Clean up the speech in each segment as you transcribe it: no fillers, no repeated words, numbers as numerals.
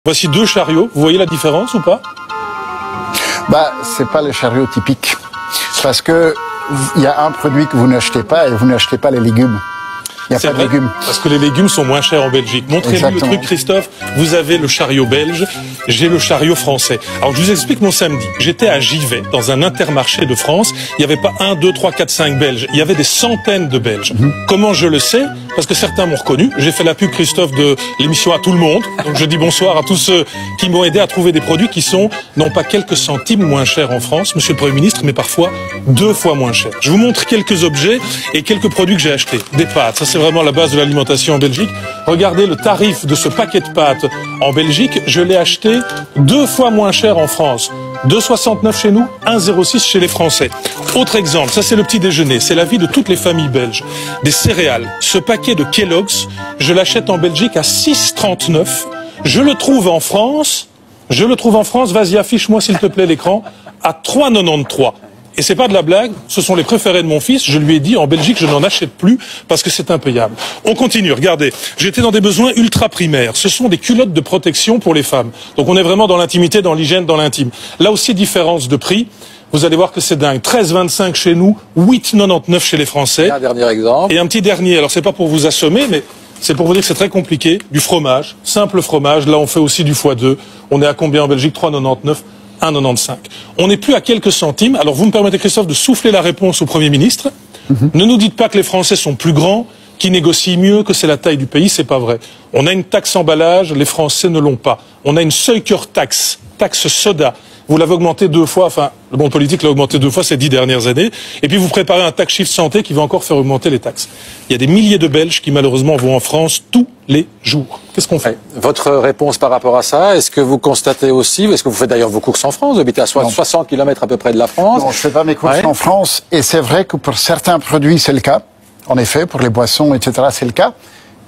Voici deux chariots. Vous voyez la différence ou pas? Bah, c'est pas les chariots typiques. Parce que il y a un produit que vous n'achetez pas et vous n'achetez pas les légumes. Il n'y a pas de légumes. Parce que les légumes sont moins chers en Belgique. Montrez-lui le truc, Christophe. Vous avez le chariot belge, j'ai le chariot français. Alors, je vous explique mon samedi. J'étais à Givet, dans un intermarché de France. Il n'y avait pas 1, 2, 3, 4, 5 Belges. Il y avait des centaines de Belges. Comment je le sais? Parce que certains m'ont reconnu. J'ai fait la pub, Christophe, de l'émission À tout le monde. Donc, je dis bonsoir à tous ceux qui m'ont aidé à trouver des produits qui sont, non pas quelques centimes moins chers en France, monsieur le Premier ministre, mais parfois 2 fois moins chers. Je vous montre quelques objets et quelques produits que j'ai achetés. Des pâtes. Ça, c'est vraiment la base de l'alimentation en Belgique. Regardez le tarif de ce paquet de pâtes en Belgique. Je l'ai acheté 2 fois moins cher en France. 2,69 chez nous, 1,06 chez les Français. Autre exemple, ça c'est le petit déjeuner, c'est la vie de toutes les familles belges. Des céréales, ce paquet de Kellogg's, je l'achète en Belgique à 6,39. Je le trouve en France, vas-y affiche-moi s'il te plaît l'écran, à 3,93. Et c'est pas de la blague, ce sont les préférés de mon fils, je lui ai dit, en Belgique, je n'en achète plus parce que c'est impayable. On continue, regardez, j'étais dans des besoins ultra primaires, ce sont des culottes de protection pour les femmes. Donc on est vraiment dans l'intimité, dans l'hygiène, dans l'intime. Là aussi, différence de prix, vous allez voir que c'est dingue, 13,25 chez nous, 8,99 chez les Français. Un dernier exemple. Et un petit dernier, alors c'est pas pour vous assommer, mais c'est pour vous dire que c'est très compliqué, du fromage, simple fromage, là on fait aussi du x2, on est à combien en Belgique? 3,99. 1,95. On n'est plus à quelques centimes. Alors vous me permettez, Christophe, de souffler la réponse au Premier ministre. Ne nous dites pas que les Français sont plus grands, qu'ils négocient mieux, que c'est la taille du pays, c'est pas vrai. On a une taxe emballage, les Français ne l'ont pas. On a une Suiker taxe, taxe soda. Vous l'avez augmenté 2 fois, enfin, le monde politique l'a augmenté 2 fois ces 10 dernières années. Et puis vous préparez un tax shift santé qui va encore faire augmenter les taxes. Il y a des milliers de Belges qui malheureusement vont en France tous les jours. Qu'est-ce qu'on fait? Votre réponse par rapport à ça, est-ce que vous constatez aussi, est-ce que vous faites d'ailleurs vos courses en France? Vous habitez à 60 km à peu près de la France. Non, je fais pas mes courses en France. Et c'est vrai que pour certains produits, c'est le cas. En effet, pour les boissons, etc., c'est le cas.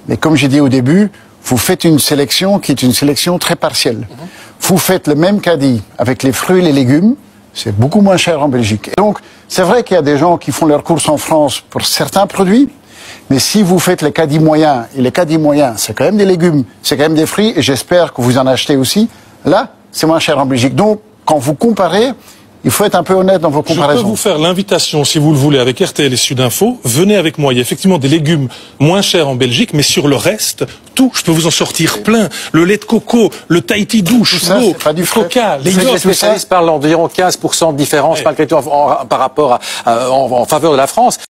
Mais comme j'ai dit au début, vous faites une sélection qui est une sélection très partielle. Vous faites le même caddie avec les fruits et les légumes, c'est beaucoup moins cher en Belgique. Et donc, c'est vrai qu'il y a des gens qui font leurs courses en France pour certains produits, mais si vous faites les caddies moyens, et les caddies moyens, c'est quand même des légumes, c'est quand même des fruits, et j'espère que vous en achetez aussi, là, c'est moins cher en Belgique. Donc, quand vous comparez, il faut être un peu honnête dans vos comparaisons. Je peux vous faire l'invitation, si vous le voulez, avec RTL et Sudinfo. Venez avec moi. Il y a effectivement des légumes moins chers en Belgique, mais sur le reste, tout, je peux vous en sortir plein. Le lait de coco, le Tahiti douche, l'eau, le coca, les yaourts. Les spécialistes parlent d'environ 15% de différence malgré tout en faveur de la France.